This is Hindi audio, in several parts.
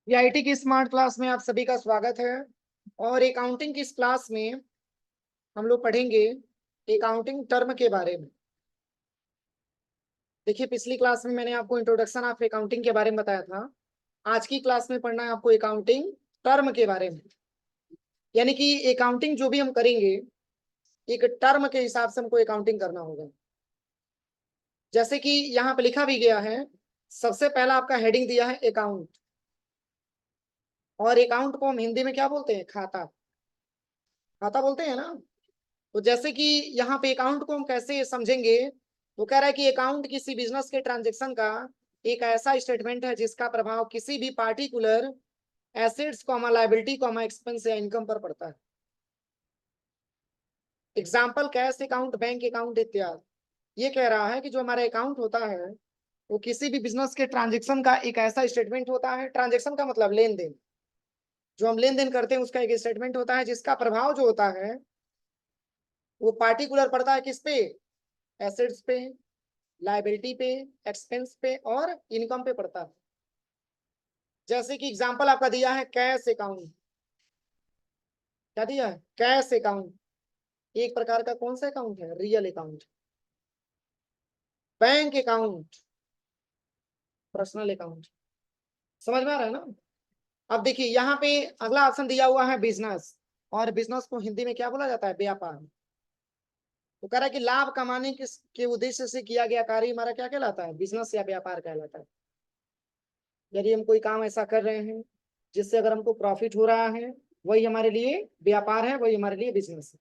आईटी की स्मार्ट क्लास में आप सभी का स्वागत है। और अकाउंटिंग की इस क्लास में हम लोग पढ़ेंगे अकाउंटिंग टर्म के बारे में। देखिए, पिछली क्लास में मैंने आपको इंट्रोडक्शन ऑफ अकाउंटिंग के बारे में बताया था। आज की क्लास में पढ़ना है आपको अकाउंटिंग टर्म के बारे में, यानी कि अकाउंटिंग जो भी हम करेंगे एक टर्म के हिसाब से हमको अकाउंटिंग करना होगा। जैसे कि यहाँ पे लिखा भी गया है, सबसे पहला आपका हेडिंग दिया है अकाउंट, और अकाउंट को हम हिंदी में क्या बोलते हैं? खाता। खाता बोलते हैं ना। तो जैसे कि यहाँ पे अकाउंट को हम कैसे समझेंगे, तो कह रहा है कि अकाउंट किसी बिजनेस के ट्रांजैक्शन का एक ऐसा स्टेटमेंट है जिसका प्रभाव किसी भी particular assets comma liability comma expense या इनकम पर पड़ता है। Example cash account, bank account इत्यादि। ये कह रहा है कि जो हमारा अकाउंट होता है वो किसी भी बिजनेस के ट्रांजेक्शन का एक ऐसा स्टेटमेंट होता है। ट्रांजेक्शन का मतलब लेन देन, जो हम लेन देन करते हैं उसका एक स्टेटमेंट होता है जिसका प्रभाव जो होता है वो पार्टिकुलर पड़ता है किस पे? एसेट्स पे, लायबिलिटी पे, एक्सपेंस पे और इनकम पे पड़ता है। जैसे कि एग्जांपल आपका दिया है कैश अकाउंट। क्या दिया है? Cash account. एक प्रकार का कौन सा अकाउंट है? Real account. Bank account, personal account. समझ में आ रहा है ना? अब देखिए यहाँ पे अगला ऑप्शन दिया हुआ है बिजनेस, और बिजनेस को हिंदी में क्या बोला जाता है? व्यापार। तो कह रहा है कि लाभ कमाने के उद्देश्य से किया गया कार्य हमारा क्या कहलाता है? बिजनेस या व्यापार कहलाता है। यदि हम कोई काम ऐसा कर रहे हैं जिससे अगर हमको प्रॉफिट हो रहा है, वही हमारे लिए व्यापार है, वही हमारे लिए बिजनेस है।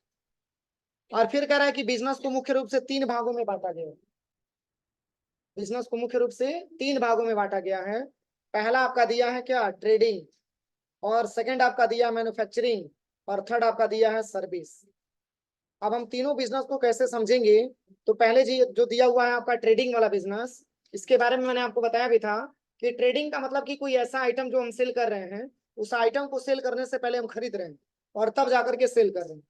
और फिर कह रहा है कि बिजनेस को मुख्य रूप से तीन भागों में बांटा गया है। बिजनेस को मुख्य रूप से तीन भागों में बांटा गया है। पहला आपका दिया है क्या? ट्रेडिंग। और सेकंड आपका दिया मैन्युफैक्चरिंग। और थर्ड आपका दिया है सर्विस। अब हम तीनों बिजनेस को कैसे समझेंगे? तो पहले जी जो दिया हुआ है आपका ट्रेडिंग वाला बिजनेस, इसके बारे में मैंने आपको बताया भी था कि ट्रेडिंग का मतलब कि कोई ऐसा आइटम जो हम सेल कर रहे हैं, उस आइटम को सेल करने से पहले हम खरीद रहे हैं और तब जाकर के सेल कर रहे हैं।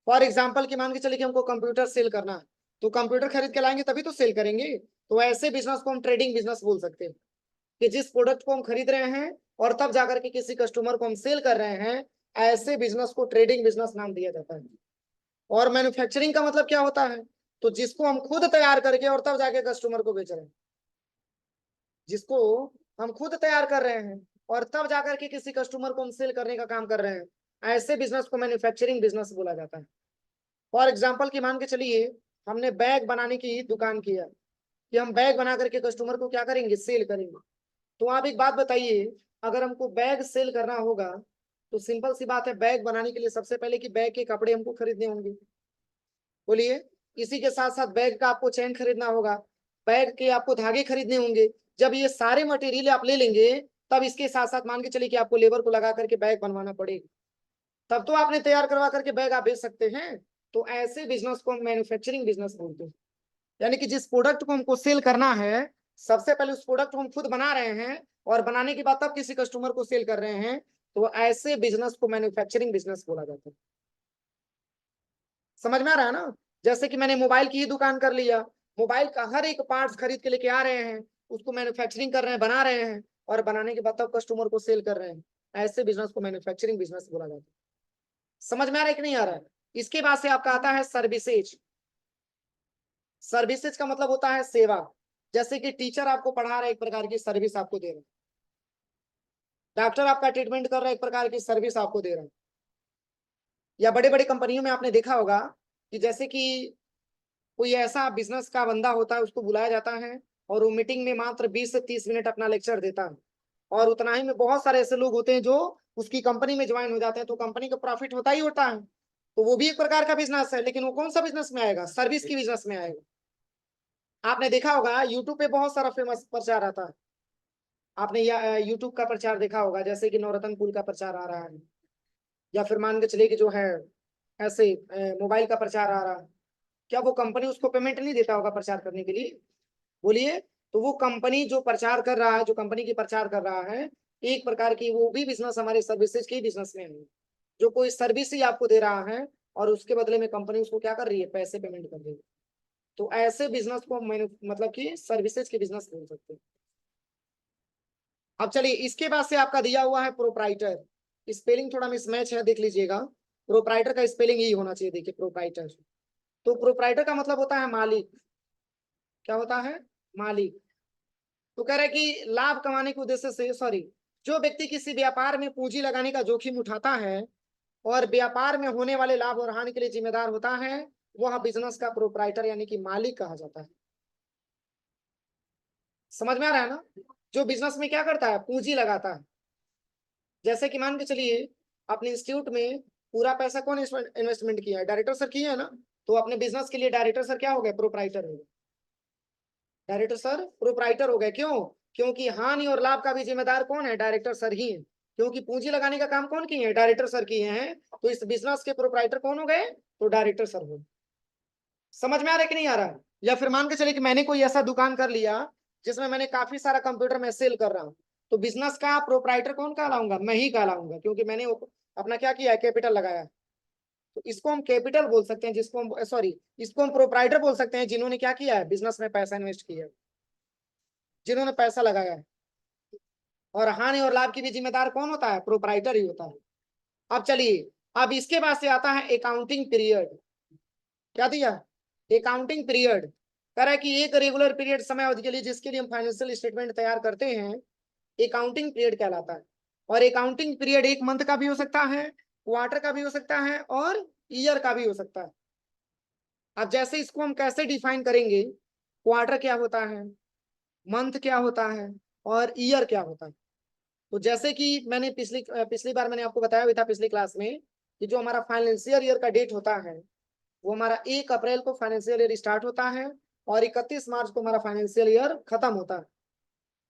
फॉर एग्जाम्पल की मान के चलिए कि हमको कंप्यूटर सेल करना है, तो कंप्यूटर खरीद के लाएंगे तभी तो सेल करेंगे। तो ऐसे बिजनेस को हम ट्रेडिंग बिजनेस बोल सकते हैं, कि जिस प्रोडक्ट को हम खरीद रहे हैं और तब जाकर के किसी कस्टमर को हम सेल कर रहे हैं, ऐसे बिजनेस को ट्रेडिंग बिजनेस नाम दिया जाता है। और मैन्युफैक्चरिंग का मतलब क्या होता है? तो जिसको हम खुद तैयार करके और तब जाके कस्टमर को बेच रहे हैं। जिसको हम खुद तैयार कर रहे हैं और तब जाकर के किसी कस्टमर को हम सेल करने का काम कर रहे हैं, ऐसे बिजनेस को मैन्युफैक्चरिंग बिजनेस बोला जाता है। फॉर एग्जाम्पल की मान के चलिए हमने बैग बनाने की दुकान किया, कि हम बैग बना करके कस्टमर को क्या करेंगे? सेल करेंगे। तो आप एक बात बताइए, अगर हमको बैग सेल करना होगा तो सिंपल सी बात है, बैग बनाने के लिए सबसे पहले कि बैग के कपड़े हमको खरीदने होंगे। बोलिए। इसी के साथ साथ बैग का आपको चेन खरीदना होगा, बैग के आपको धागे खरीदने होंगे। जब ये सारे मटेरियल आप ले लेंगे, तब इसके साथ साथ मान के चलिए कि आपको लेबर को लगा करके बैग बनवाना पड़ेगा, तब तो आपने तैयार करवा करके बैग आप बेच सकते हैं। तो ऐसे बिजनेस को हम मैन्युफैक्चरिंग बिजनेस बोलते हैं। यानी कि जिस प्रोडक्ट को हमको सेल करना है, सबसे पहले उस प्रोडक्ट को हम खुद बना रहे हैं और बनाने के बाद तब किसी कस्टमर को सेल कर रहे हैं, तो ऐसे बिजनेस को मैन्युफैक्चरिंग बिजनेस बोला जाता है। समझ में आ रहा है ना? जैसे कि मैंने मोबाइल की ही दुकान कर लिया, मोबाइल का हर एक पार्ट्स खरीद के लेके आ रहे हैं, उसको मैन्युफैक्चरिंग कर रहे हैं, बना रहे हैं और बनाने के बाद तब कस्टमर को सेल कर रहे हैं। ऐसे बिजनेस को मैन्युफैक्चरिंग बिजनेस बोला जाता है। समझ में आ रहा है कि नहीं आ रहा है? इसके बाद से आपका आता है सर्विसेज। सर्विसेज का मतलब होता है सेवा। जैसे कि टीचर आपको पढ़ा रहे, एक प्रकार की सर्विस आपको दे रहे हैं। डॉक्टर आपका ट्रीटमेंट कर रहे हैं, एक प्रकार की सर्विस आपको दे रहे हैं। या बड़े बड़े कंपनियों में आपने देखा होगा कि जैसे कि कोई ऐसा बिजनेस का बंदा होता है, उसको बुलाया जाता है और वो मीटिंग में मात्र 20 से 30 मिनट अपना लेक्चर देता है, और उतना ही में बहुत सारे ऐसे लोग होते हैं जो उसकी कंपनी में ज्वाइन हो जाते हैं, तो कंपनी का प्रॉफिट होता ही होता है। तो वो भी एक प्रकार का बिजनेस है, लेकिन वो कौन सा बिजनेस में आएगा? सर्विस की बिजनेस में आएगा। आपने देखा होगा यूट्यूब पे बहुत सारा फेमस प्रचार आता है। आपने यूट्यूब का प्रचार देखा होगा, जैसे कि नवरत्न पुल का प्रचार आ रहा है, या फिर मान के चलिए कि जो है ऐसे मोबाइल का प्रचार आ रहा है। क्या वो कंपनी उसको पेमेंट नहीं देता होगा प्रचार करने के लिए? बोलिए। तो वो कंपनी जो प्रचार कर रहा है, जो कंपनी की प्रचार कर रहा है, एक प्रकार की वो भी बिजनेस हमारे सर्विसेज के बिजनेस में है। जो कोई सर्विस ही आपको दे रहा है और उसके बदले में कंपनी उसको क्या कर रही है? पैसे पेमेंट कर रही है। तो ऐसे बिजनेस को मतलब कि सर्विसेज के बिजनेस बोल सकते हैं। अब चलिए इसके बाद से आपका दिया हुआ है प्रोप्राइटर। स्पेलिंग थोड़ा मिसमैच है, देख लीजिएगा। प्रोप्राइटर का स्पेलिंग यही होना चाहिए, देखिए प्रोप्राइटर। तो प्रोप्राइटर का मतलब होता है मालिक। क्या होता है? मालिक। तो कह रहा है कि लाभ कमाने के उद्देश्य से, सॉरी, जो व्यक्ति किसी व्यापार में पूंजी लगाने का जोखिम उठाता है और व्यापार में होने वाले लाभ और हानि के लिए जिम्मेदार होता है, वह बिजनेस का प्रोप्राइटर यानी कि मालिक कहा जाता है। समझ में आ रहा है ना? जो बिजनेस में क्या करता है, पूंजी लगाता है। जैसे कि मान के चलिए अपने इंस्टीट्यूट में पूरा पैसा कौन इन्वेस्टमेंट किया है? डायरेक्टर सर किए है ना। तो अपने बिजनेस के लिए डायरेक्टर सर क्या हो गए? प्रोप्राइटर हो गए। डायरेक्टर सर प्रोप्राइटर हो गए। क्यों? क्योंकि हानि और लाभ का भी जिम्मेदार कौन है? डायरेक्टर सर ही है। क्योंकि पूंजी लगाने का काम कौन किए हैं? डायरेक्टर सर किए हैं। तो इस बिजनेस के प्रोप्राइटर कौन हो गए? तो डायरेक्टर सर हो। समझ में आ रहा है कि नहीं आ रहा है? या फिर मान के चलिए कि मैंने कोई ऐसा दुकान कर लिया जिसमें मैंने काफी सारा कंप्यूटर में सेल कर रहा हूँ, तो बिजनेस का प्रोप्राइटर कौन कहलाऊंगा? मैं ही कहलाऊंगा, क्योंकि मैंने अपना क्या किया है? कैपिटल लगाया है। तो इसको हम कैपिटल बोल सकते हैं, जिसको हम, सॉरी, इसको हम प्रोप्राइटर बोल सकते हैं जिन्होंने क्या किया है? बिजनेस में पैसा इन्वेस्ट किया है, जिन्होंने पैसा लगाया है। और हानि और लाभ की भी जिम्मेदार कौन होता है? प्रोप्राइटर ही होता है। अब चलिए, अब इसके बाद से आता है अकाउंटिंग पीरियड। क्या दिया? Accounting period. कह रहा है कि एक रेगुलर पीरियड समय अवधि के लिए जिसके लिए हम फाइनेंशियल स्टेटमेंट तैयार करते हैं, अकाउंटिंग पीरियड कहलाता है। और अकाउंटिंग पीरियड एक मंथ का भी हो सकता है, क्वार्टर का भी हो सकता है, और ईयर का भी हो सकता है। अब जैसे इसको हम कैसे डिफाइन करेंगे, क्वार्टर क्या होता है, मंथ क्या होता है, और ईयर क्या होता है। तो जैसे कि मैंने पिछली पिछली बार मैंने आपको बताया भी था पिछली क्लास में, कि जो हमारा फाइनेंशियल ईयर का डेट होता है वो हमारा 1 अप्रैल को फाइनेंशियल ईयर स्टार्ट होता है और 31 मार्च को हमारा फाइनेंशियल ईयर खत्म होता है।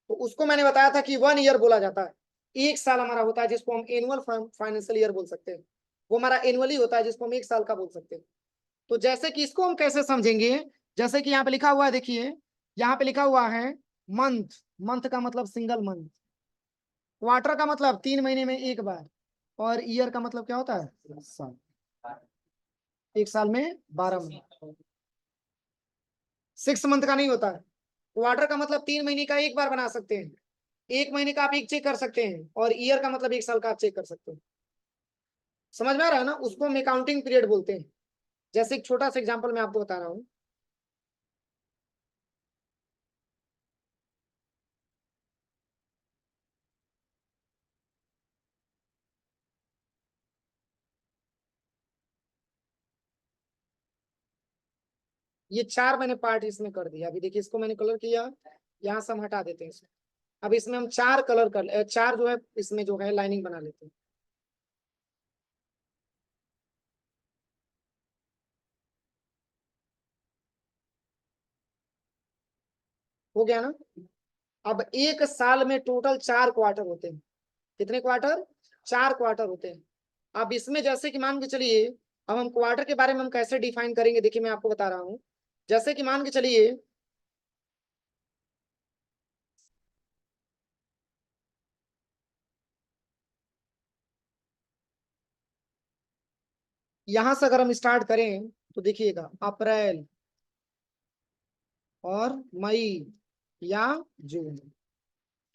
तो उसको मैंने बताया था कि 1 ईयर बोला जाता है। एक साल हमारा होता है जिसको हम एनुअल फाइनेंशियल ईयर बोल सकते हैं। वो हमारा एनुअली होता है जिसको हम एक साल का बोल सकते हैं। तो जैसे कि इसको हम कैसे समझेंगे, जैसे कि यहाँ पे लिखा हुआ है, देखिए यहाँ पे लिखा हुआ है मंथ। मंथ का मतलब सिंगल मंथ। क्वार्टर का मतलब 3 महीने में एक बार। और ईयर का मतलब क्या होता है? साल। एक साल में 12 मंथ। 6 मंथ का नहीं होता है। क्वार्टर का मतलब 3 महीने का एक बार बना सकते हैं। 1 महीने का आप एक चेक कर सकते हैं, और ईयर का मतलब एक साल का आप चेक कर सकते हैं। समझ में आ रहा है ना? उसको हम अकाउंटिंग पीरियड बोलते हैं। जैसे एक छोटा सा एग्जांपल मैं आपको बता रहा हूँ। ये 4 मैंने पार्ट इसमें कर दिया। अभी देखिए इसको मैंने कलर किया, यहाँ से हम हटा देते हैं इसको। अब इसमें हम 4 कलर कर, 4 जो है इसमें जो है लाइनिंग बना लेते हैं। हो गया ना? अब एक साल में टोटल 4 क्वार्टर होते हैं। कितने क्वार्टर? 4 क्वार्टर होते हैं। अब इसमें जैसे कि मान के चलिए, अब हम क्वार्टर के बारे में हम कैसे डिफाइन करेंगे, देखिए मैं आपको बता रहा हूँ। जैसे कि मान के चलिए, यहां से अगर हम स्टार्ट करें तो देखिएगा, अप्रैल और मई या जून,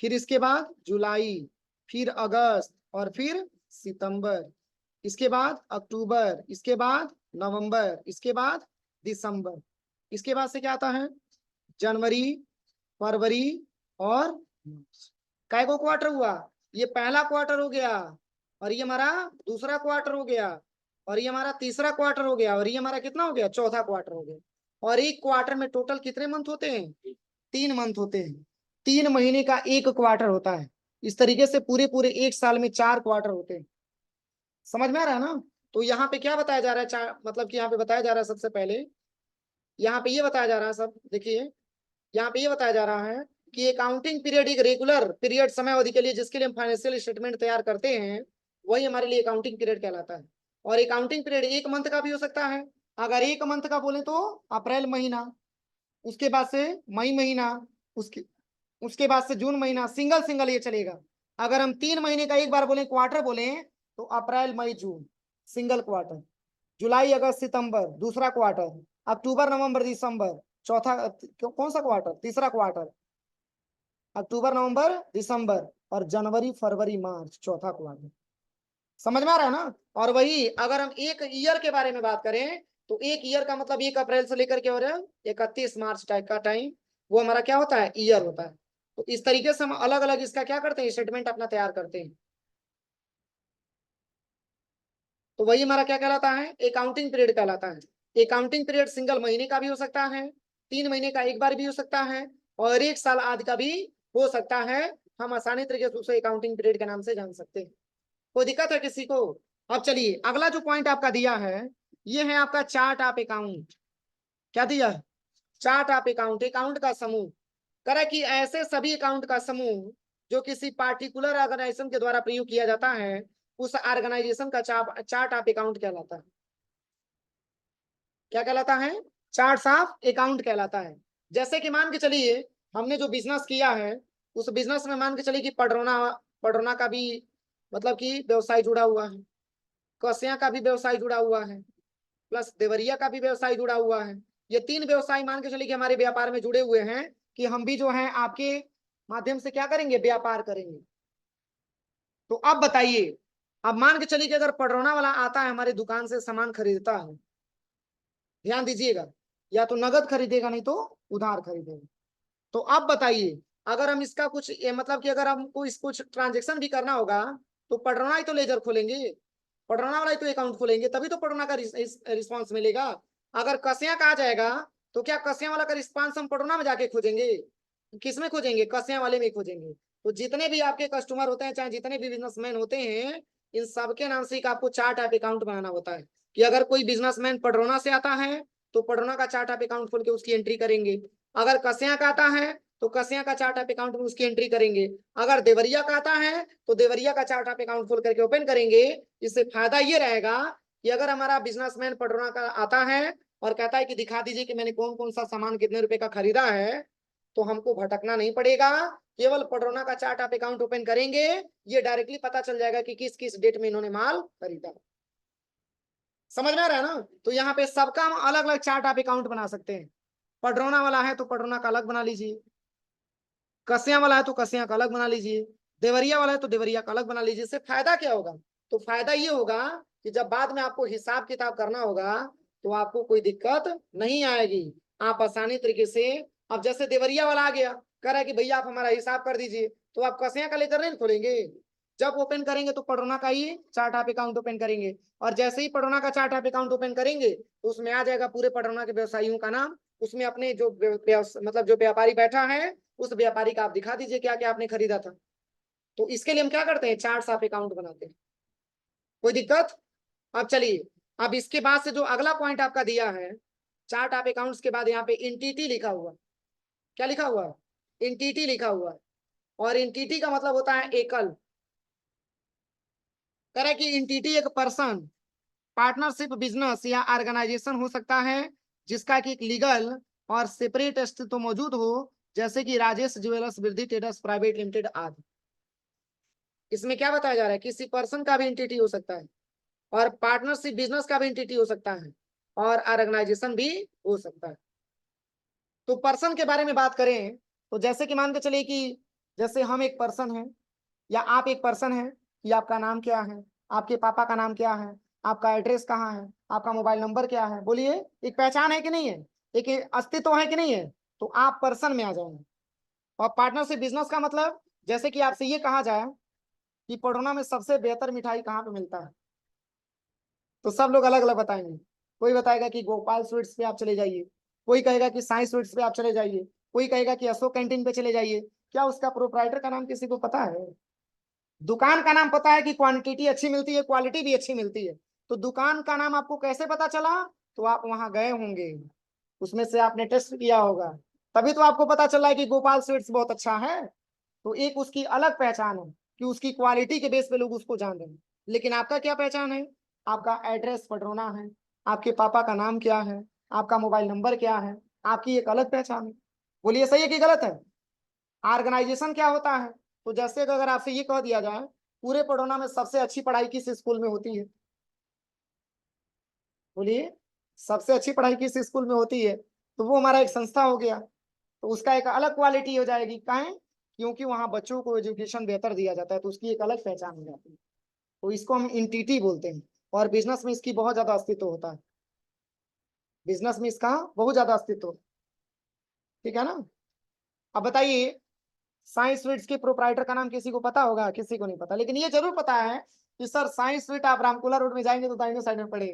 फिर इसके बाद जुलाई, फिर अगस्त, और फिर सितंबर, इसके बाद अक्टूबर, इसके बाद नवंबर, इसके बाद दिसंबर, इसके बाद से क्या आता है? जनवरी, फरवरी, और मार्च। काय को क्वार्टर हुआ? ये पहला क्वार्टर हो गया, और ये हमारा दूसरा क्वार्टर हो गया, और ये हमारा तीसरा क्वार्टर हो गया, और ये हमारा कितना हो गया? चौथा क्वार्टर हो गया। और एक क्वार्टर में टोटल कितने मंथ होते हैं? 3 मंथ होते हैं। 3 महीने का एक क्वार्टर होता है। इस तरीके से पूरे पूरे एक साल में 4 क्वार्टर होते हैं। समझ में आ रहा है ना? तो यहाँ पे क्या बताया जा रहा है? मतलब कि यहाँ पे बताया जा रहा है, सबसे पहले यहाँ पे ये बताया जा रहा है, सब देखिए, यहाँ पे ये बताया जा रहा है कि अकाउंटिंग पीरियड एक रेगुलर पीरियड समय अवधि के लिए जिसके लिए हम फाइनेंशियल स्टेटमेंट तैयार करते हैं, वही हमारे लिए अकाउंटिंग पीरियड कहलाता है। और अकाउंटिंग पीरियड एक मंथ का भी हो सकता है। अगर एक मंथ का बोले तो अप्रैल महीना, उसके बाद से मई महीना, उसके उसके बाद से जून महीना, सिंगल सिंगल ये चलेगा। अगर हम 3 महीने का एक बार बोले, क्वार्टर बोले, तो अप्रैल मई जून सिंगल क्वार्टर, जुलाई अगस्त सितंबर दूसरा क्वार्टर, अक्टूबर नवंबर दिसंबर चौथा, कौन सा क्वार्टर? तीसरा क्वार्टर, अक्टूबर नवंबर दिसंबर, और जनवरी फरवरी मार्च चौथा क्वार्टर। समझ में आ रहा है ना। और वही अगर हम एक ईयर के बारे में बात करें तो एक ईयर का मतलब 1 अप्रैल से लेकर के और 31 मार्च टाइप का टाइम, वो हमारा क्या होता है, ईयर होता है। तो इस तरीके से हम अलग अलग इसका क्या करते हैं, स्टेटमेंट अपना तैयार करते हैं। तो वही हमारा क्या कहलाता है, अकाउंटिंग पीरियड कहलाता है। अकाउंटिंग पीरियड सिंगल महीने का भी हो सकता है, 3 महीने का एक बार भी हो सकता है, और 1 साल आदि का भी हो सकता है। हम आसानी तरीके से उसे अकाउंटिंग पीरियड के नाम से जान सकते हैं। कोई दिक्कत है किसी को। अब चलिए अगला जो पॉइंट आपका दिया है, ये है आपका चार्ट ऑफ अकाउंट। क्या दिया है, चार्ट ऑफ अकाउंट, अकाउंट का समूह। करा कि ऐसे सभी अकाउंट का समूह जो किसी पार्टिकुलर ऑर्गेनाइजेशन के द्वारा प्रयोग किया जाता है, उस ऑर्गेनाइजेशन का चार्ट ऑफ अकाउंट कहलाता है। क्या कहलाता है, चार्ट ऑफ अकाउंट कहलाता है। जैसे कि मान के चलिए हमने जो बिजनेस किया है, उस बिजनेस में मान के चलिए कि पडरौना पडरौना का भी मतलब कि व्यवसाय जुड़ा हुआ है, कसिया का भी व्यवसाय जुड़ा हुआ है, प्लस देवरिया का भी व्यवसाय जुड़ा हुआ है। ये 3 व्यवसाय मान के चलिए कि हमारे व्यापार में जुड़े हुए हैं, कि हम भी जो है आपके माध्यम से क्या करेंगे, व्यापार करेंगे। तो अब बताइए, अब मान के चलिए कि अगर पडरौना वाला आता है हमारी दुकान से सामान खरीदता है, ध्यान दीजिएगा, या तो नगद खरीदेगा नहीं तो उधार खरीदेगा। तो अब बताइए, अगर हम इसका कुछ मतलब कि अगर हमको इस कुछ ट्रांजेक्शन भी करना होगा, तो पडरौना ही तो लेजर खोलेंगे, पडरौना वाला ही तो अकाउंट खोलेंगे, तभी तो पडरौना का रिस्पॉन्स मिलेगा। अगर कसिया का आ जाएगा, तो क्या कसिया वाला का रिस्पॉन्स हम पडरौना में जाके खोजेंगे, किस में खोजेंगे, कसिया वाले में खोजेंगे। तो जितने भी आपके कस्टमर होते हैं, चाहे जितने भी बिजनेसमैन होते हैं, इन सबके नाम से एक आपको चार्ट ऑफ अकाउंट बनाना होता है। कि अगर कोई बिजनेसमैन पडरौना से आता है, तो पडरौना का चार्ट ऑफ अकाउंट खोल के उसकी एंट्री करेंगे। अगर कसिया का आता है, तो कसिया का चार्ट ऑफ अकाउंट में उसकी एंट्री करेंगे। अगर देवरिया का आता है, तो देवरिया का चार्ट ऑफ अकाउंट खोल करके ओपन करेंगे। इससे फायदा ये रहेगा कि अगर हमारा बिजनेसमैन पडरौना का आता है और कहता है कि दिखा दीजिए कि मैंने कौन कौन सा सामान कितने रुपए का खरीदा है, तो हमको भटकना नहीं पड़ेगा। केवल पडरौना का चार्ट ऑफ अकाउंट ओपन करेंगे, ये डायरेक्टली पता चल जाएगा कि किस किस डेट में इन्होंने माल खरीदा। समझ में आ रहा है ना। तो यहाँ पे सबका हम अलग अलग चार्ट ऑफ अकाउंट बना सकते हैं। पडरौना वाला है तो पडरौना का अलग बना लीजिए, कसिया वाला है तो कसिया का अलग बना लीजिए, देवरिया वाला है तो देवरिया का अलग बना लीजिए। इससे फायदा क्या होगा, तो फायदा ये होगा कि जब बाद में आपको हिसाब किताब करना होगा, तो आपको कोई दिक्कत नहीं आएगी। आप आसानी तरीके से, अब जैसे देवरिया वाला आ गया, कह रहा है कि भैया आप हमारा हिसाब कर दीजिए, तो आप कसिया का लेकर नहीं खोलेंगे। जब ओपन करेंगे तो पडरौना का ही चार्ट ऑफ अकाउंट ओपन करेंगे, और जैसे ही पडरौना का चार्ट ऑफ अकाउंट ओपन करेंगे, तो उसमें आ जाएगा पूरे पडरौना के व्यवसायियों का नाम। उसमें अपने जो मतलब जो व्यापारी बैठा है, उस व्यापारी का आप दिखा दीजिए क्या क्या आपने खरीदा था। तो इसके लिए हम क्या करते हैं, चार्ट्स ऑफ अकाउंट बनाते हैं। कोई दिक्कत। अब चलिए, अब इसके बाद से जो अगला पॉइंट आपका दिया है, चार्ट ऑफ अकाउंट्स के बाद यहाँ पे एंटिटी लिखा हुआ, क्या लिखा हुआ है, एंटिटी लिखा हुआ है। और एंटिटी का मतलब होता है एकल। कह रहा है कि एंटिटी एक पर्सन, पार्टनरशिप, बिजनेस या ऑर्गेनाइजेशन हो सकता है जिसका कि एक लीगल और सेपरेट अस्तित्व मौजूद हो, जैसे कि राजेश ज्वेलर्स, वृद्धि ट्रेडर्स प्राइवेट लिमिटेड आदि। इसमें क्या बताया जा रहा है, किसी पर्सन का भी एंटिटी हो सकता है, और पार्टनरशिप बिजनेस का भी एंटिटी हो सकता है, और ऑर्गेनाइजेशन भी हो सकता है। तो पर्सन के बारे में बात करें, तो जैसे कि मान के चलिए कि जैसे हम एक पर्सन हैं, या आप एक पर्सन है, कि आपका नाम क्या है, आपके पापा का नाम क्या है, आपका एड्रेस कहाँ है, आपका मोबाइल नंबर क्या है, बोलिए। एक पहचान है कि नहीं है, एक अस्तित्व है कि नहीं है, तो आप पर्सन में आ जाएंगे। और पार्टनरशिप बिजनेस का मतलब, जैसे कि आपसे ये कहा जाए कि पडरौना में सबसे बेहतर मिठाई कहाँ पे मिलता है, तो सब लोग अलग अलग बताएंगे। कोई बताएगा कि गोपाल स्वीट्स पे आप चले जाइए, कोई कहेगा कि साई स्वीट्स पे आप चले जाइए, कोई कहेगा कि अशोक कैंटीन पे चले जाइए। क्या उसका प्रोप्राइटर का नाम किसी को पता है, दुकान का नाम पता है कि क्वांटिटी अच्छी मिलती है, क्वालिटी भी अच्छी मिलती है। तो दुकान का नाम आपको कैसे पता चला, तो आप वहां गए होंगे, उसमें से आपने टेस्ट किया होगा, तभी तो आपको पता चला है कि गोपाल स्वीट्स बहुत अच्छा है। तो एक उसकी अलग पहचान है कि उसकी क्वालिटी के बेस पे लोग उसको जान रहे हैं। लेकिन आपका क्या पहचान है, आपका एड्रेस पडरौना है, आपके पापा का नाम क्या है, आपका मोबाइल नंबर क्या है, आपकी एक अलग पहचान है। बोलिए सही है कि गलत है। ऑर्गेनाइजेशन क्या होता है, तो जैसे कि अगर आपसे ये कह दिया जाए पूरे पडरौना में सबसे अच्छी पढ़ाई किस स्कूल में होती है, बोलिए, सबसे अच्छी पढ़ाई किस स्कूल में होती है, तो वो हमारा एक संस्था हो गया। तो उसका एक अलग क्वालिटी हो जाएगी, काहे क्योंकि वहां बच्चों को एजुकेशन बेहतर दिया जाता है, तो उसकी एक अलग पहचान हो जाती है। तो इसको हम इंटिटी बोलते हैं। और बिजनेस में इसकी बहुत ज्यादा अस्तित्व होता है। बिजनेस में इसका बहुत ज्यादा अस्तित्व है। ठीक है ना। अब बताइए, साइंस स्वीट्स के प्रोप्राइटर का नाम किसी को पता होगा? किसी को नहीं पता, लेकिन ये जरूर पता है कि सर साइंस स्वीट, आप रामकोला रोड में जाएंगे तो दाहिने साइड में पड़े,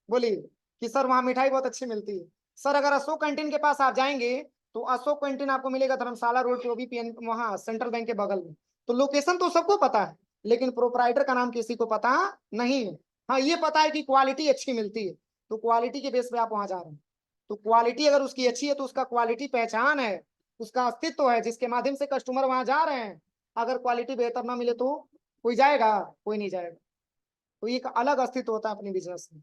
बोलिए कि सर वहां मिठाई बहुत अच्छी मिलती है। सर अगर अशोक कैंटीन के पास आप जाएंगे तो अशोक कैंटीन आपको मिलेगा धर्मशाला रोड पे, वो भी पीएन वहां सेंट्रल बैंक के बगल में। तो लोकेशन तो सबको पता है, लेकिन प्रोप्राइटर का नाम किसी को पता नहीं है। हाँ ये पता है कि क्वालिटी अच्छी मिलती है, तो क्वालिटी के बेस पे आप वहां जा रहे हैं। तो क्वालिटी अगर उसकी अच्छी है तो उसका क्वालिटी पहचान है, उसका अस्तित्व है, जिसके माध्यम से कस्टमर वहां जा रहे हैं। अगर क्वालिटी बेहतर ना मिले तो कोई जाएगा? कोई नहीं जाएगा। तो एक अलग अस्तित्व होता है अपने बिजनेस में।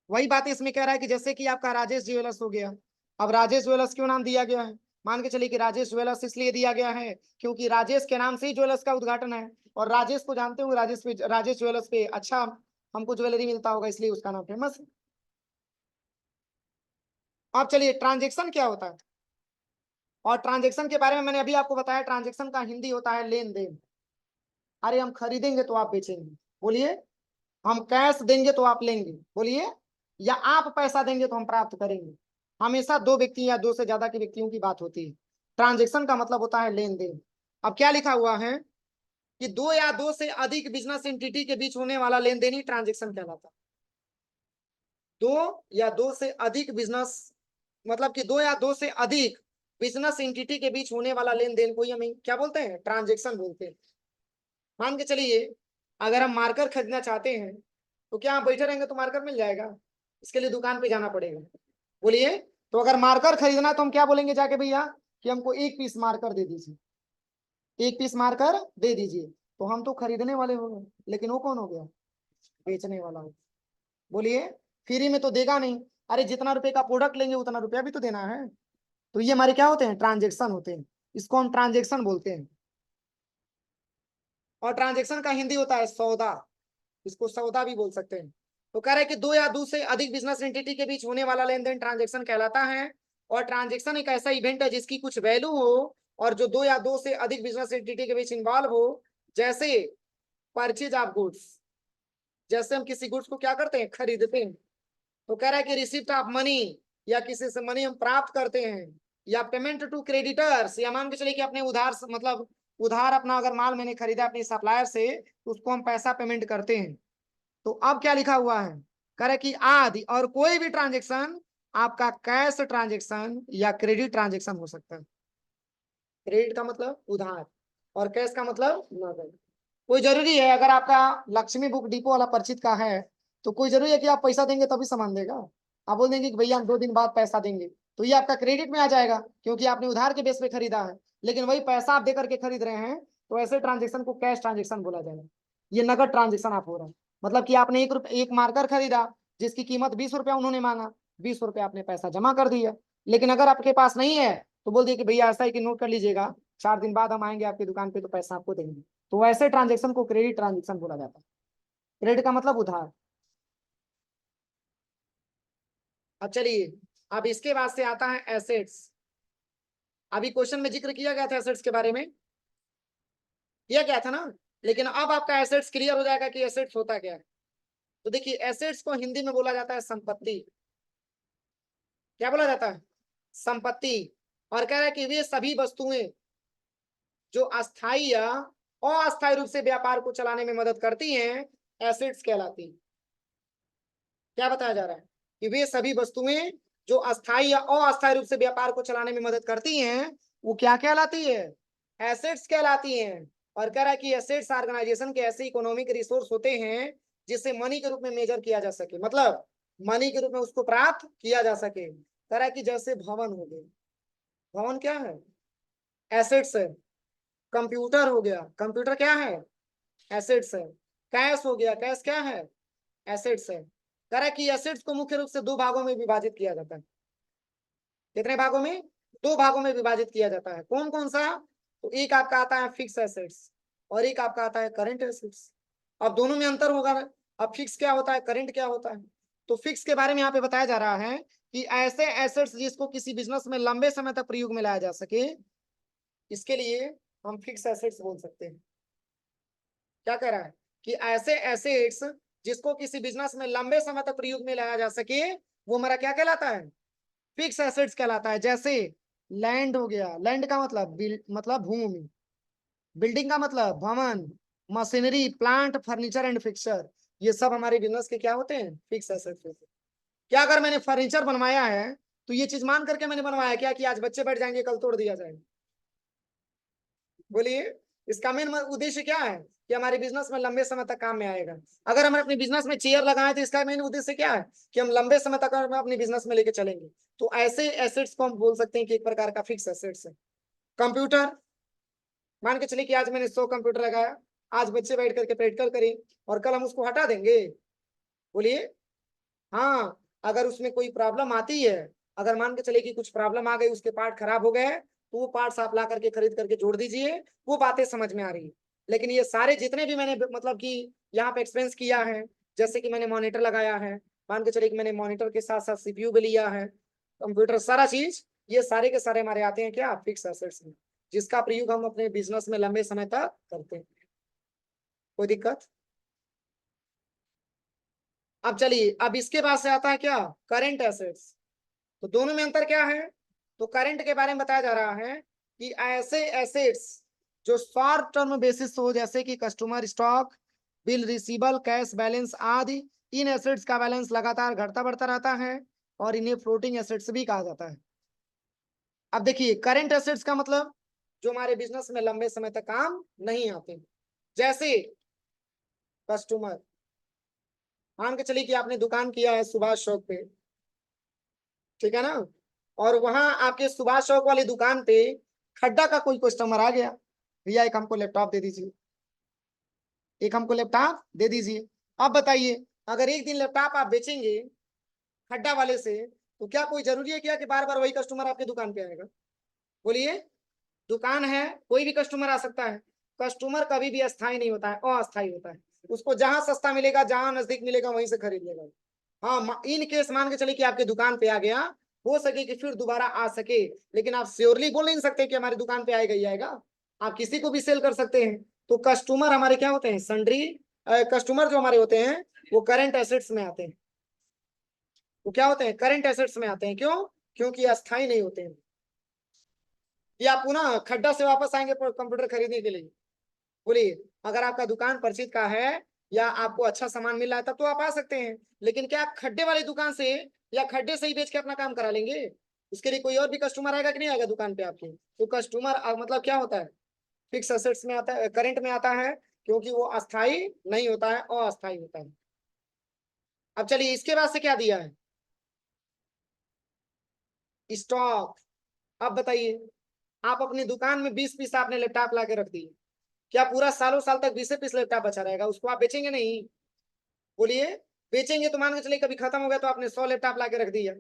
वही बात इसमें कह रहा है कि जैसे कि आपका राजेश ज्वेलर्स हो गया। अब राजेश ज्वेलर्स क्यों नाम दिया गया है? मान के चलिए कि राजेश ज्वेलर्स इसलिए दिया गया है क्योंकि राजेश के नाम से ही ज्वेलर्स का उद्घाटन है, और राजेश को जानते होंगे, राजेश ज्वेलर्स पे अच्छा हमको ज्वेलरी मिलता होगा, इसलिए उसका नाम फेमस है। अब चलिए, ट्रांजेक्शन क्या होता है? और ट्रांजेक्शन के बारे में मैंने अभी आपको बताया, ट्रांजेक्शन का हिंदी होता है लेन देन। अरे हम खरीदेंगे तो आप बेचेंगे, बोलिए। हम कैश देंगे तो आप लेंगे, बोलिए। या आप पैसा देंगे तो हम प्राप्त करेंगे। हमेशा दो व्यक्ति या दो से ज्यादा के व्यक्तियों की बात होती है। ट्रांजेक्शन का मतलब होता है लेन देन। अब क्या लिखा हुआ है कि दो या दो से अधिक बिजनेस एंटिटी के बीच होने वाला लेन देन ही ट्रांजेक्शन कहलाता है। दो या दो से अधिक बिजनेस, मतलब कि दो या दो से अधिक बिजनेस एंटिटी के बीच होने वाला लेन देन को ही हम क्या बोलते हैं? ट्रांजेक्शन बोलते हैं। मान के चलिए, अगर हम मार्कर खरीदना चाहते हैं तो क्या आप बैठे रहेंगे तो मार्कर मिल जाएगा? इसके लिए दुकान पे जाना पड़ेगा, बोलिए। तो अगर मार्कर खरीदना है तो हम क्या बोलेंगे जाके, भैया कि हमको एक पीस मार्कर दे दीजिए, एक पीस मार्कर दे दीजिए। तो हम तो खरीदने वाले हो गए, लेकिन वो कौन हो गया? बेचने वाला हो। बोलिए, फ्री में तो देगा नहीं। अरे जितना रुपए का प्रोडक्ट लेंगे उतना रुपया भी तो देना है। तो ये हमारे क्या होते हैं? ट्रांजेक्शन होते हैं। इसको हम ट्रांजेक्शन बोलते हैं। और ट्रांजेक्शन का हिंदी होता है सौदा। इसको सौदा भी बोल सकते हैं। तो कह रहे हैं कि दो या दो से अधिक बिजनेस एंटिटी के बीच होने वाला लेन देन ट्रांजेक्शन कहलाता है। और ट्रांजेक्शन एक ऐसा इवेंट है जिसकी कुछ वैल्यू हो और जो दो या दो से अधिक बिजनेस एंटिटी के बीच इन्वॉल्व हो। जैसे परचेज ऑफ गुड्स, जैसे हम किसी गुड्स को क्या करते हैं? खरीदते हैं। तो कह रहा है कि रिसिप्ट ऑफ मनी, या किसी से मनी हम प्राप्त करते हैं, या पेमेंट टू क्रेडिटर्स, या मान के चलिए कि अपने उधार मतलब उधार अपना अगर माल मैंने खरीदा अपने सप्लायर से तो उसको हम पैसा पेमेंट करते हैं। तो अब क्या लिखा हुआ है? करे कि आदि और कोई भी ट्रांजेक्शन आपका कैश ट्रांजेक्शन या क्रेडिट ट्रांजेक्शन हो सकता है। क्रेडिट का मतलब उधार, और कैश का मतलब नगद। कोई जरूरी है अगर आपका लक्ष्मी बुक डिपो वाला परिचित का है तो कोई जरूरी है कि आप पैसा देंगे तभी सामान देगा? आप बोल देंगे कि भैया हम 2 दिन बाद पैसा देंगे, तो ये आपका क्रेडिट में आ जाएगा क्योंकि आपने उधार के बेस पे खरीदा है। लेकिन वही पैसा आप देकर के खरीद रहे हैं तो ऐसे ट्रांजेक्शन को कैश ट्रांजेक्शन बोला जाएगा। ये नगद ट्रांजेक्शन आप हो रहा है। मतलब कि आपने एक मार्कर खरीदा जिसकी कीमत 20 रुपया, उन्होंने मांगा 20 रुपया, आपने पैसा जमा कर दिया। लेकिन अगर आपके पास नहीं है तो बोल दिए कि भैया ऐसा है कि नोट कर लीजिएगा, 4 दिन बाद हम आएंगे आपकी दुकान पे तो पैसा आपको देंगे। तो ऐसे ट्रांजेक्शन को क्रेडिट ट्रांजेक्शन बोला जाता है। क्रेडिट का मतलब उधार। अब चलिए, अब इसके बाद से आता है एसेट्स। अभी क्वेश्चन में जिक्र किया गया था एसेट्स के बारे में, किया गया था ना। लेकिन अब आपका एसेट्स क्लियर हो जाएगा कि एसेट्स होता क्या है। तो देखिए, एसेट्स को हिंदी में बोला जाता है संपत्ति। क्या बोला जाता है? संपत्ति। और कह रहा है कि वे सभी वस्तुएं जो अस्थायी या अस्थायी रूप से व्यापार को चलाने में मदद करती हैं, एसेट्स कहलाती हैं। क्या बताया जा रहा है? कि वे सभी वस्तुएं जो अस्थायी या अस्थायी रूप से व्यापार को चलाने में मदद करती हैं, वो क्या कहलाती है? एसेट्स कहलाती हैं। और कह रहा है कि एसेट्स ऑर्गेनाइजेशन के ऐसे इकोनॉमिक रिसोर्स होते हैं जिसे मनी के रूप में मेजर किया जा सके, मतलब मनी के रूप में उसको प्राप्त किया जा सके। कह रहा है कि जैसे भवन हो गए, भवन क्या है? एसेट्स है। कंप्यूटर हो गया, कंप्यूटर क्या है? एसेट्स है। कैश हो गया, कैश क्या है? एसेट्स है। कह रहा है कि एसेट्स को मुख्य रूप से दो भागों में विभाजित किया जाता है। कितने भागों में? दो भागों में विभाजित किया जाता है। कौन कौन सा? तो एक आपका आता है फिक्स एसेट्स और एक आपका आता है करंट एसेट्स। अब दोनों में अंतर होगा ना। अब फिक्स क्या होता है, करंट क्या होता है? तो फिक्स के बारे में यहाँ पे बताया जा रहा है कि ऐसे एसेट्स जिसको किसी बिजनेस में लंबे समय तक प्रयोग में लाया जा सके, इसके लिए हम फिक्स एसेट्स बोल सकते हैं। क्या कह रहा है कि ऐसे एसेट्स जिसको किसी बिजनेस में लंबे समय तक प्रयोग में लाया जा सके वो हमारा क्या कहलाता है, फिक्स एसेट्स कहलाता है। जैसे लैंड हो गया, लैंड का मतलब मतलब भूमि, बिल्डिंग का मतलब भवन, machinery, plant, furniture and fixture, ये सब हमारे बिजनेस के क्या होते हैं, फिक्स एसेट्स होते हैं। क्या अगर मैंने फर्नीचर बनवाया है तो ये चीज मान करके मैंने बनवाया क्या कि आज बच्चे बैठ जाएंगे कल तोड़ दिया जाएगा? बोलिए, इसका मेन उद्देश्य क्या है कि हमारे बिजनेस में लंबे समय तक काम में आएगा। अगर हम अपने बिजनेस में चेयर लगाएं तो इसका मेन उद्देश्य क्या है कि हम लंबे समय तक अपने बिजनेस में लेके चलेंगे। तो ऐसे एसेट्स को हम बोल सकते हैं कि एक प्रकार का फिक्स एसेट्स है। कंप्यूटर, मान के चलिए कि आज मैंने 100 कंप्यूटर लगाया, आज बच्चे बैठ करके प्रैक्टिकल करें और कल हम उसको हटा देंगे? बोलिए, हाँ। अगर उसमें कोई प्रॉब्लम आती है, अगर मान के चलिए कि कुछ प्रॉब्लम आ गई, उसके पार्ट खराब हो गए, तो वो पार्ट्स आप ला करके खरीद करके जोड़ दीजिए, वो बातें समझ में आ रही है। लेकिन ये सारे जितने भी मैंने मतलब कि यहाँ पे एक्सपेंस किया है, जैसे कि मैंने मॉनिटर लगाया है, मान के चलिए कि मैंने मॉनिटर के साथ साथ सीपीयू भी लिया है, कंप्यूटर, सारा चीज, ये सारे के सारे हमारे आते हैं क्या, फिक्स एसेट्स में, जिसका प्रयोग हम अपने बिजनेस में लंबे समय तक करते हैं। कोई दिक्कत? अब चलिए, अब इसके बाद से आता है क्या, करेंट एसेट्स। तो दोनों में अंतर क्या है? तो करंट के बारे में बताया जा रहा है कि ऐसे एसेट्स जो शॉर्ट टर्म बेसिस हो, जैसे कि customer stock, bill receivable, cash balance आदि, इन एसेट्स का बैलेंस लगातार घटता बढ़ता रहता है और इन्हें फ्लोटिंग एसेट्स भी कहा जाता है। अब देखिए, करंट एसेट्स का मतलब जो हमारे बिजनेस में लंबे समय तक काम नहीं आते, जैसे कस्टमर, मान के चलिए कि आपने दुकान किया है सुभाष चौक पे, ठीक है ना, और वहां आपके सुभाष चौक वाली दुकान पे खड्डा का कोई कस्टमर आ गया, भैया एक हमको लैपटॉप दे दीजिए, एक हमको लैपटॉप दे दीजिए। अब बताइए, अगर एक दिन लैपटॉप आप बेचेंगे खड्डा वाले से, तो क्या कोई जरूरी है क्या कि बार बार वही कस्टमर आपके दुकान पे आएगा? बोलिए, दुकान है, कोई भी कस्टमर आ सकता है। कस्टमर कभी भी अस्थायी नहीं होता है, अस्थायी होता है। उसको जहां सस्ता मिलेगा, जहां नजदीक मिलेगा, वहीं से खरीद लेगा। हाँ, इन केस मान के चलिए कि आपके दुकान पे आ गया, हो सके कि फिर दोबारा आ सके, लेकिन आप श्योरली बोल नहीं सकते कि हमारी दुकान पे आएगा ही आएगा। आप किसी को भी सेल कर सकते हैं। तो कस्टमर हमारे क्या होते हैं, सन्ड्री कस्टमर जो हमारे होते हैं वो करंट एसेट्स में आते हैं। वो क्या होते हैं, करंट एसेट्स में आते हैं। क्यों? क्योंकि अस्थायी नहीं होते हैं। ये आप पुनः खड्डा से वापस आएंगे कंप्यूटर खरीदने के लिए? बोलिए, अगर आपका दुकान परिचित का है या आपको अच्छा सामान मिल रहा है तब तो आप आ सकते हैं, लेकिन क्या आप खड्डे वाली दुकान से या खड्डे से ही बेच के अपना काम करा लेंगे? उसके लिए कोई और भी कस्टमर आएगा कि नहीं आएगा दुकान पे आपके? तो कस्टमर मतलब क्या होता है, फिक्स एसेट्स में आता है, करंट में आता है, क्योंकि वो अस्थाई नहीं होता है, अस्थाई होता है। अब चलिए, इसके बाद से क्या दिया है, स्टॉक। अब बताइए, आप अपनी दुकान में 20 पीस आपने लैपटॉप ला के रख दिए, क्या पूरा सालों साल तक 20 पीस लैपटॉप बचा रहेगा? उसको आप बेचेंगे नहीं? बोलिए, बेचेंगे तो मान के चलिए कभी खत्म हो गया तो आपने 100 लैपटॉप ला के रख दिया।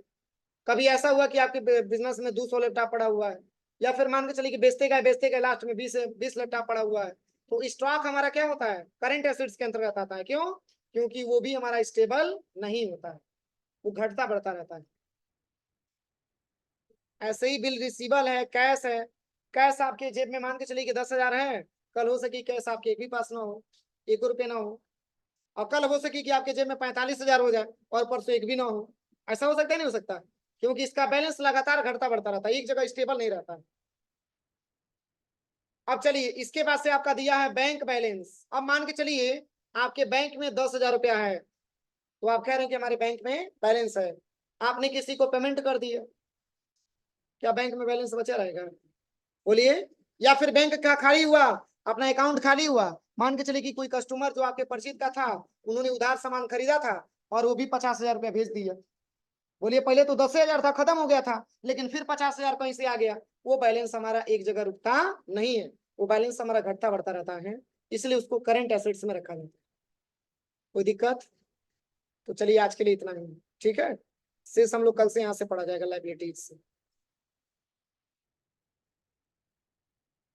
कभी ऐसा हुआ कि आपके बिजनेस में 200 लैपटॉप पड़ा हुआ है, या फिर मान के चलिए कि बेचते गए लास्ट में 20 लैपटॉप पड़ा हुआ है। तो स्टॉक हमारा क्या होता है, करंट एसेट्स के अंतर्गत आता है। क्यों? क्योंकि वो भी हमारा स्टेबल नहीं होता है, वो घटता बढ़ता रहता है। ऐसे ही बिल रिसीबल है, कैश है। कैश आपके जेब में मान के चलिए कि 10,000 है, कल हो सके कैश आपके एक भी पास ना हो, 1 रुपये ना हो, और कल हो सके कि आपके जेब में 45,000 हो जाए और परसों एक भी ना हो। ऐसा हो सकता है, नहीं हो सकता? क्योंकि इसका बैलेंस लगातार घटता बढ़ता रहता है, एक जगह स्टेबल नहीं रहता है। अब चलिए, इसके बाद से आपका दिया है बैंक बैलेंस। अब मान के चलिए आपके बैंक में 10,000 रुपया है, तो आप कह रहे हैं कि हमारे बैंक में बैलेंस है, आपने किसी को पेमेंट कर दिया, क्या बैंक में बैलेंस बचा रहेगा? बोलिए, या फिर बैंक का खाली हुआ, अपना अकाउंट खाली हुआ, मान के चलिए कि कोई कस्टमर जो आपके परिचित का था, उन्होंने उधार सामान खरीदा था और वो भी 50,000 रुपया भेज दिया। बोलिए, पहले तो 10,000 था, खत्म हो गया था, लेकिन फिर 50,000 कहीं से आ गया। वो बैलेंस हमारा एक जगह रुकता नहीं है, वो बैलेंस हमारा घटता बढ़ता रहता है, इसलिए उसको करंट एसेट्स में रखा जाता है। कोई दिक्कत? तो चलिए, आज के लिए इतना ही, ठीक है। शेष हम लोग कल से यहाँ से पढ़ा जाएगा लाइबिलिटीज से।